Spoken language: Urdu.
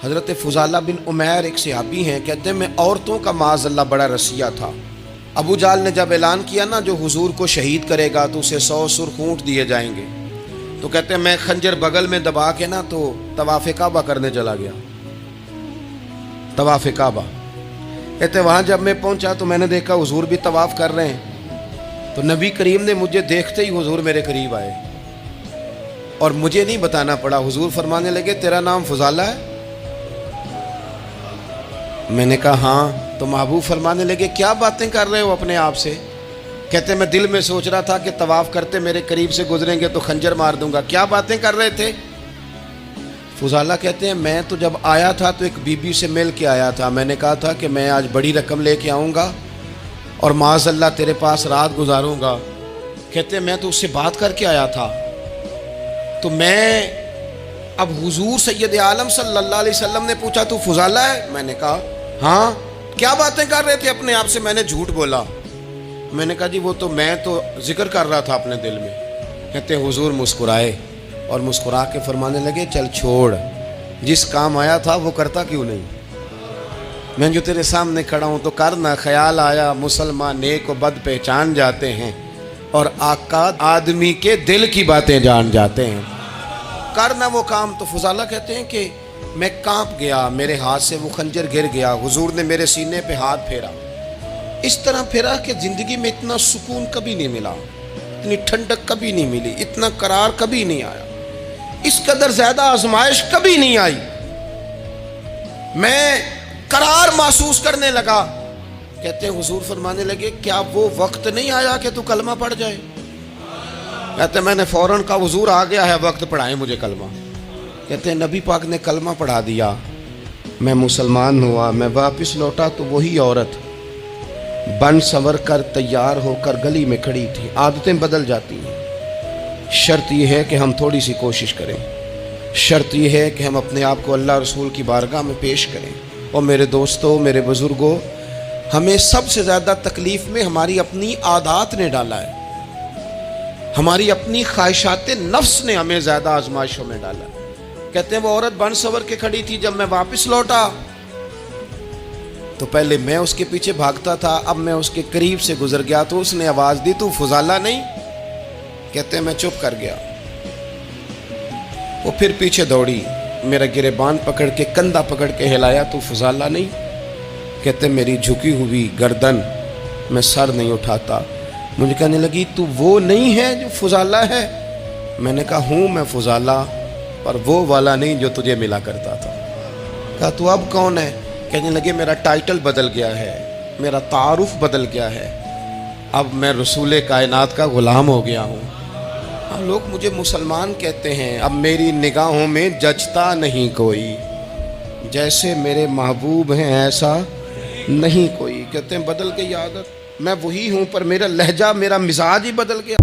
حضرت فضالہ بن عمیر ایک صحابی ہیں، کہتے ہیں میں عورتوں کا معاذ اللہ بڑا رسیہ تھا۔ ابو جہل نے جب اعلان کیا نا جو حضور کو شہید کرے گا تو اسے 100 سرخ اونٹ دیے جائیں گے، تو کہتے ہیں میں خنجر بغل میں دبا کے نا تو طواف کعبہ کرنے چلا گیا۔ طواف کعبہ کہتے ہیں وہاں جب میں پہنچا تو میں نے دیکھا حضور بھی طواف کر رہے ہیں، تو نبی کریم نے مجھے دیکھتے ہی حضور میرے قریب آئے اور مجھے نہیں بتانا پڑا، حضور فرمانے لگے تیرا نام فضالہ ہے؟ میں نے کہا ہاں۔ تو محبوب فرمانے لگے کیا باتیں کر رہے ہو اپنے آپ سے؟ کہتے میں دل میں سوچ رہا تھا کہ طواف کرتے میرے قریب سے گزریں گے تو خنجر مار دوں گا، کیا باتیں کر رہے تھے؟ فضالہ کہتے ہیں میں تو جب آیا تھا تو ایک بی بی سے مل کے آیا تھا، میں نے کہا تھا کہ میں آج بڑی رقم لے کے آؤں گا اور معاذ اللہ تیرے پاس رات گزاروں گا۔ کہتے ہیں میں تو اس سے بات کر کے آیا تھا، تو میں اب حضور سید عالم صلی اللہ علیہ وسلم نے پوچھا تو فضالہ ہے؟ میں نے کہا ہاں۔ کیا باتیں کر رہے تھے اپنے آپ سے؟ میں نے جھوٹ بولا۔ میں نے کہا جی وہ تو میں تو ذکر کر رہا تھا اپنے دل میں۔ کہتے ہیں حضور مسکرائے اور مسکرا کے فرمانے لگے چل چھوڑ، جس کام آیا تھا وہ کرتا کیوں نہیں؟ میں جو تیرے سامنے کھڑا ہوں تو کرنا، خیال آیا مسلمان نیک و بد پہچان جاتے ہیں اور آقا آدمی کے دل کی باتیں جان جاتے ہیں، کرنا وہ کام۔ تو فضالہ کہتے ہیں کہ میں کانپ گیا، میرے ہاتھ سے وہ خنجر گر گیا، حضور نے میرے سینے پہ ہاتھ پھیرا، اس طرح پھیرا کہ زندگی میں اتنا سکون کبھی نہیں ملا، اتنی ٹھنڈک کبھی نہیں ملی، اتنا قرار کبھی نہیں آیا، اس قدر زیادہ آزمائش کبھی نہیں آئی۔ میں قرار محسوس کرنے لگا۔ کہتے ہیں حضور فرمانے لگے کیا وہ وقت نہیں آیا کہ تو کلمہ پڑھ جائے؟ کہتے ہیں میں نے فوراً کہا حضور آ گیا ہے وقت، پڑھائیں مجھے کلمہ۔ کہتے ہیں نبی پاک نے کلمہ پڑھا دیا، میں مسلمان ہوا، میں واپس لوٹا تو وہی عورت بن سنور کر تیار ہو کر گلی میں کھڑی تھی۔ عادتیں بدل جاتی ہیں، شرط یہ ہے کہ ہم تھوڑی سی کوشش کریں، شرط یہ ہے کہ ہم اپنے آپ کو اللہ رسول کی بارگاہ میں پیش کریں۔ اور میرے دوستوں، میرے بزرگوں، ہمیں سب سے زیادہ تکلیف میں ہماری اپنی عادات نے ڈالا ہے، ہماری اپنی خواہشات نفس نے ہمیں زیادہ آزمائشوں میں ڈالا ہے۔ کہتے ہیں وہ عورت بن سنور کے کھڑی تھی، جب میں واپس لوٹا تو پہلے میں اس کے پیچھے بھاگتا تھا، اب میں اس کے قریب سے گزر گیا تو اس نے آواز دی تو فضالہ نہیں؟ کہتے ہیں میں چپ کر گیا، وہ پھر پیچھے دوڑی، میرا گریبان پکڑ کے کندھا پکڑ کے ہلایا تو فضالہ نہیں؟ کہتے ہیں میری جھکی ہوئی گردن، میں سر نہیں اٹھاتا، مجھے کہنے لگی تو وہ نہیں ہے جو فضالہ ہے؟ میں نے کہا ہوں میں فضالہ، پر وہ والا نہیں جو تجھے ملا کرتا تھا۔ کہا تو اب کون ہے؟ کہنے لگے میرا ٹائٹل بدل گیا ہے، میرا تعارف بدل گیا ہے، اب میں رسول کائنات کا غلام ہو گیا ہوں۔ لوگ مجھے مسلمان کہتے ہیں، اب میری نگاہوں میں جچتا نہیں کوئی، جیسے میرے محبوب ہیں ایسا نہیں کوئی۔ کہتے ہیں بدل گئی عادت، میں وہی ہوں پر میرا لہجہ، میرا مزاج ہی بدل گیا۔